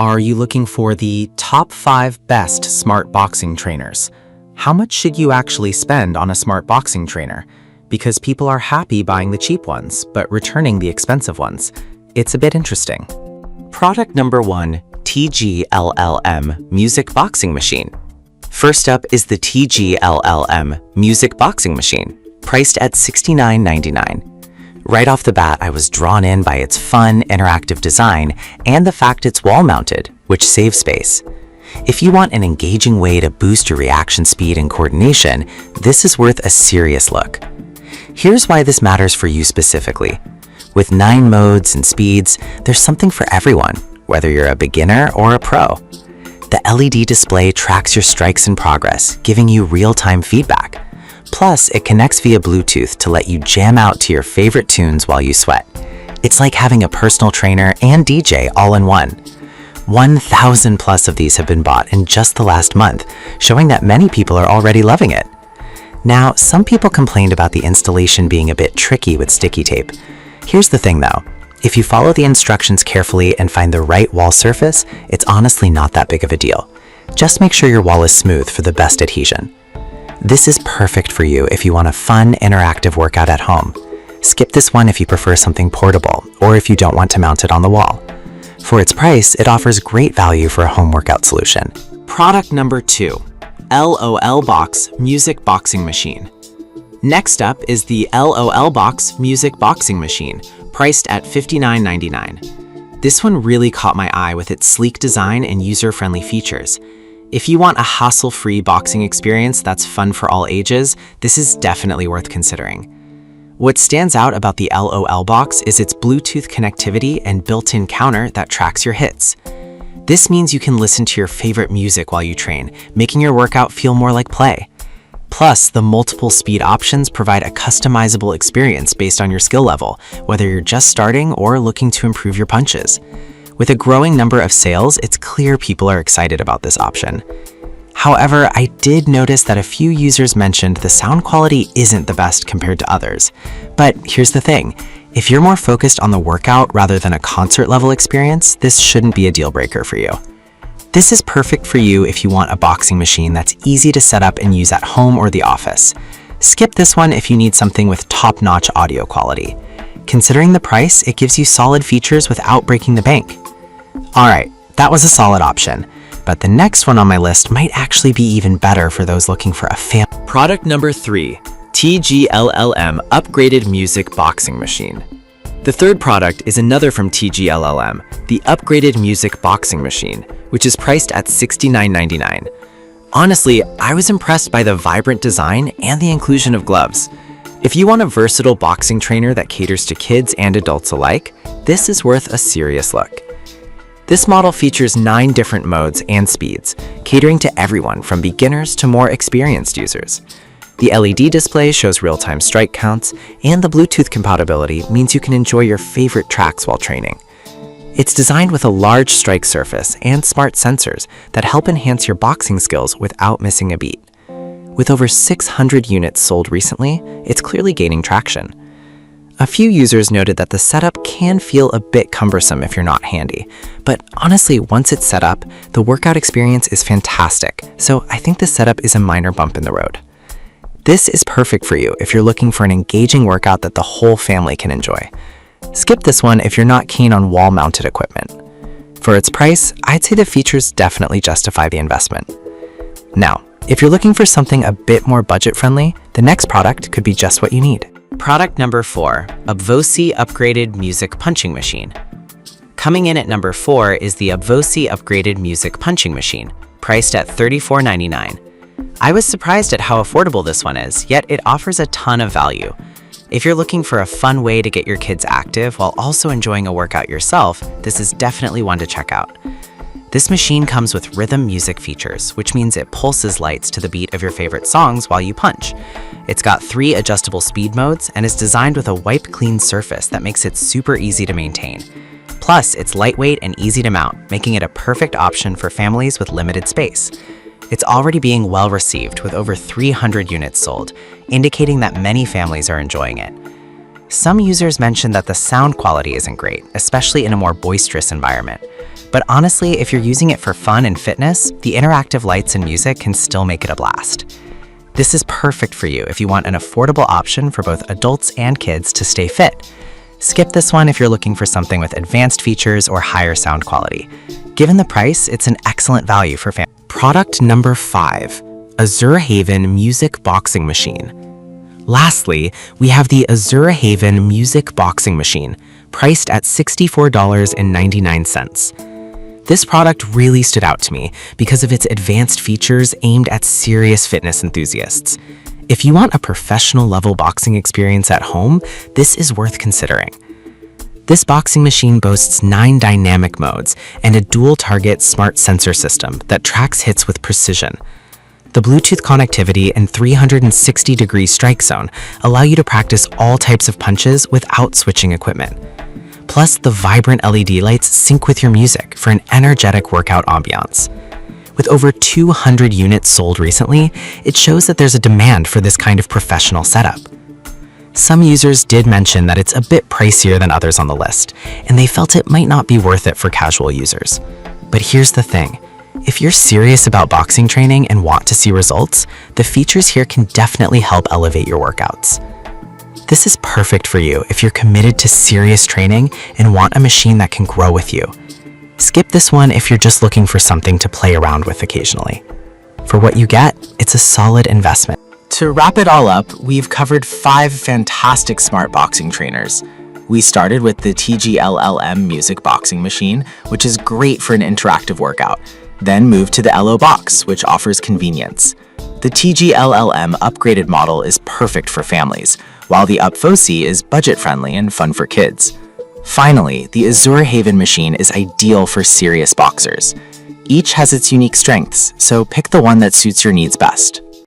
Are you looking for the top 5 best smart boxing trainers? How much should you actually spend on a smart boxing trainer? Because people are happy buying the cheap ones, but returning the expensive ones. It's a bit interesting. Product number 1, TGLLM Music Boxing Machine. First up is the TGLLM Music Boxing Machine, priced at $69.99. Right off the bat, I was drawn in by its fun, interactive design and the fact it's wall-mounted, which saves space. If you want an engaging way to boost your reaction speed and coordination, this is worth a serious look. Here's why this matters for you specifically. With 9 modes and speeds, there's something for everyone, whether you're a beginner or a pro. The LED display tracks your strikes and progress, giving you real-time feedback. Plus, it connects via Bluetooth to let you jam out to your favorite tunes while you sweat. It's like having a personal trainer and DJ all in one. 1,000 plus of these have been bought in just the last month, showing that many people are already loving it. Now, some people complained about the installation being a bit tricky with sticky tape. Here's the thing though, if you follow the instructions carefully and find the right wall surface, it's honestly not that big of a deal. Just make sure your wall is smooth for the best adhesion. This is perfect for you if you want a fun, interactive workout at home. Skip this one if you prefer something portable or if you don't want to mount it on the wall. For its price, it offers great value for a home workout solution. Product number 2, LOL Box Music Boxing Machine. Next up is the LOL Box Music Boxing Machine, priced at $59.99. This one really caught my eye with its sleek design and user-friendly features. If you want a hassle-free boxing experience that's fun for all ages, this is definitely worth considering. What stands out about the LOL Box is its Bluetooth connectivity and built-in counter that tracks your hits. This means you can listen to your favorite music while you train, making your workout feel more like play. Plus, the multiple speed options provide a customizable experience based on your skill level, whether you're just starting or looking to improve your punches. With a growing number of sales, it's clear people are excited about this option. However, I did notice that a few users mentioned the sound quality isn't the best compared to others. But here's the thing, if you're more focused on the workout rather than a concert-level experience, this shouldn't be a deal breaker for you. This is perfect for you if you want a boxing machine that's easy to set up and use at home or the office. Skip this one if you need something with top-notch audio quality. Considering the price, it gives you solid features without breaking the bank. Alright, that was a solid option, but the next one on my list might actually be even better for those looking for a Product number 3, TGLLM Upgraded Music Boxing Machine. The third product is another from TGLLM, the Upgraded Music Boxing Machine, which is priced at $69.99. Honestly, I was impressed by the vibrant design and the inclusion of gloves. If you want a versatile boxing trainer that caters to kids and adults alike, this is worth a serious look. This model features 9 different modes and speeds, catering to everyone from beginners to more experienced users. The LED display shows real-time strike counts, and the Bluetooth compatibility means you can enjoy your favorite tracks while training. It's designed with a large strike surface and smart sensors that help enhance your boxing skills without missing a beat. With over 600 units sold recently, it's clearly gaining traction. A few users noted that the setup can feel a bit cumbersome if you're not handy, but honestly, once it's set up, the workout experience is fantastic, so I think the setup is a minor bump in the road. This is perfect for you if you're looking for an engaging workout that the whole family can enjoy. Skip this one if you're not keen on wall-mounted equipment. For its price, I'd say the features definitely justify the investment. Now, if you're looking for something a bit more budget-friendly, the next product could be just what you need. Product number 4, Upvoci Upgraded Music Punching Machine. Coming in at number 4 is the Upvoci Upgraded Music Punching Machine, priced at $34.99. I was surprised at how affordable this one is, yet it offers a ton of value. If you're looking for a fun way to get your kids active while also enjoying a workout yourself, this is definitely one to check out. This machine comes with rhythm music features, which means it pulses lights to the beat of your favorite songs while you punch. It's got 3 adjustable speed modes and is designed with a wipe-clean surface that makes it super easy to maintain. Plus, it's lightweight and easy to mount, making it a perfect option for families with limited space. It's already being well received with over 300 units sold, indicating that many families are enjoying it. Some users mentioned that the sound quality isn't great, especially in a more boisterous environment. But honestly, if you're using it for fun and fitness, the interactive lights and music can still make it a blast. This is perfect for you if you want an affordable option for both adults and kids to stay fit. Skip this one if you're looking for something with advanced features or higher sound quality. Given the price, it's an excellent value for families. Product number 5, Azure Haven Music Boxing Machine. Lastly, we have the Azure Haven Music Boxing Machine, priced at $64.99. This product really stood out to me because of its advanced features aimed at serious fitness enthusiasts. If you want a professional level boxing experience at home, this is worth considering. This boxing machine boasts 9 dynamic modes and a dual-target smart sensor system that tracks hits with precision. The Bluetooth connectivity and 360-degree strike zone allow you to practice all types of punches without switching equipment. Plus, the vibrant LED lights sync with your music for an energetic workout ambiance. With over 200 units sold recently, it shows that there's a demand for this kind of professional setup. Some users did mention that it's a bit pricier than others on the list, and they felt it might not be worth it for casual users. But here's the thing. If you're serious about boxing training and want to see results, the features here can definitely help elevate your workouts. This is perfect for you if you're committed to serious training and want a machine that can grow with you. Skip this one if you're just looking for something to play around with occasionally. For what you get, it's a solid investment. To wrap it all up, we've covered 5 fantastic smart boxing trainers. We started with the TGLLM Music Boxing Machine, which is great for an interactive workout, then moved to the LO Box, which offers convenience. The TGLLM upgraded model is perfect for families, while the UpFoC is budget-friendly and fun for kids. Finally, the Azure Haven machine is ideal for serious boxers. Each has its unique strengths, so pick the one that suits your needs best.